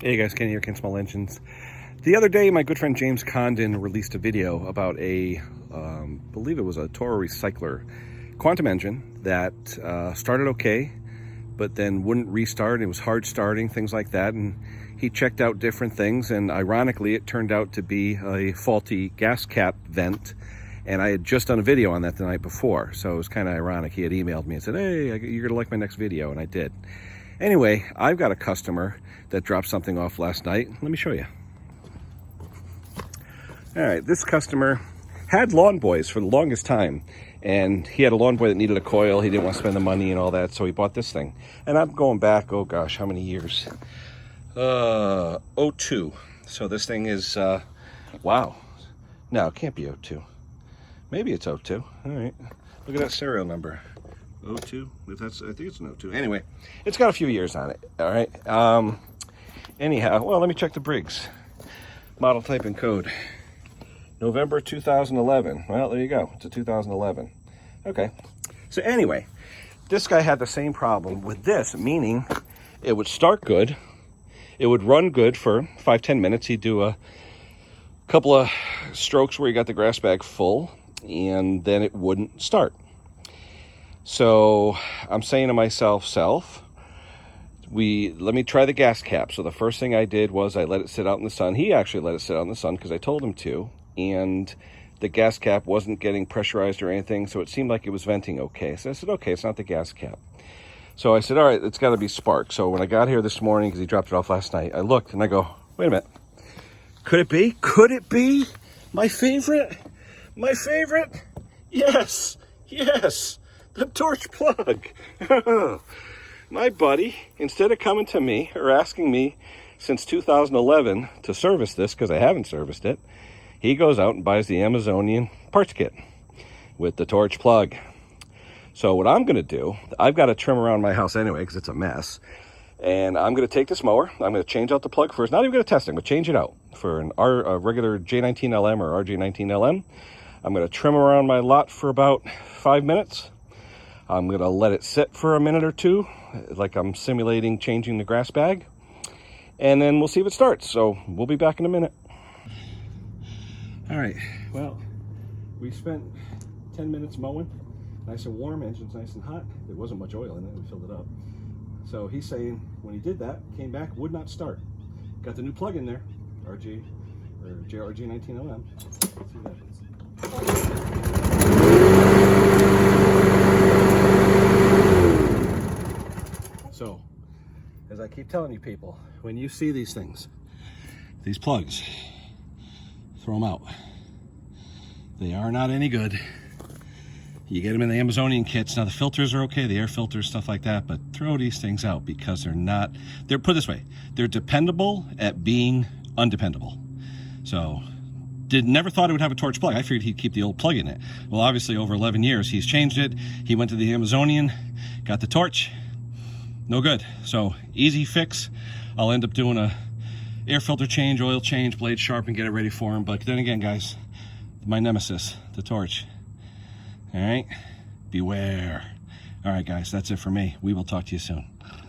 Hey guys, Kenny here, Ken Small Engines. The other day, my good friend James Condon released a video about a, believe it was a Toro Recycler quantum engine that started okay, but then wouldn't restart. It was hard starting, things like that, and he checked out different things, and ironically, it turned out to be a faulty gas cap vent, and I had just done a video on that the night before, so it was kind of ironic. He had emailed me and said, hey, you're gonna like my next video, and I did. Anyway, I've got a customer that dropped something off last night. Let me show you. All right, this customer had lawn boys for the longest time, and he had a lawn boy that needed a coil. He didn't want to spend the money and all that, so he bought this thing. And I'm going back, oh gosh, how many years? '02. So this thing is, wow. No, it can't be '02. Maybe it's '02. All right, look at that serial number. '02, if that's, I think it's an '02. Anyway, it's got a few years on it, all right? Anyhow, well, let me check the Briggs. Model type and code. November 2011. Well, there you go. It's a 2011. Okay. So anyway, this guy had the same problem with this, meaning it would start good. It would run good for 5-10 minutes. He'd do a couple of strokes where he got the grass bag full, and then it wouldn't start. So I'm saying to myself, let me try the gas cap. So the first thing I did was I let it sit out in the sun. He actually let it sit out in the sun because I told him to, and the gas cap wasn't getting pressurized or anything, so it seemed like it was venting okay. So I said, okay, it's not the gas cap. So I said, all right, it's got to be spark. So when I got here this morning, because he dropped it off last night, I looked and I go, wait a minute. Could it be? Could it be my favorite? My favorite? Yes, the torch plug. My buddy, instead of coming to me or asking me since 2011 to service this, because I haven't serviced it, he goes out and buys the Amazonian parts kit with the torch plug. So what I'm going to do, I've got to trim around my house anyway because it's a mess. And I'm going to take this mower. I'm going to change out the plug first. Not even going to test it, but change it out for a regular J19LM or RJ19LM. I'm going to trim around my lot for about 5 minutes. I'm going to let it sit for a minute or two, like I'm simulating changing the grass bag. And then we'll see if it starts. So we'll be back in a minute. All right, well, we spent 10 minutes mowing. Nice and warm, engine's nice and hot. There wasn't much oil in it, we filled it up. So he's saying when he did that, came back, would not start. Got the new plug in there, RG, or JRG19LM. Let's see what happens. So, as I keep telling you people, when you see these things, these plugs, throw them out. They are not any good. You get them in the Amazonian kits. Now the filters are okay, the air filters, stuff like that, but throw these things out because they're put this way, they're dependable at being undependable. So, never thought it would have a torch plug. I figured he'd keep the old plug in it. Well, obviously over 11 years, he's changed it. He went to the Amazonian, got the torch, no good. So easy fix. I'll end up doing a air filter change, oil change, blade sharp, and get it ready for him. But then again, guys, my nemesis, the torch. All right, beware. All right, guys, that's it for me. We will talk to you soon.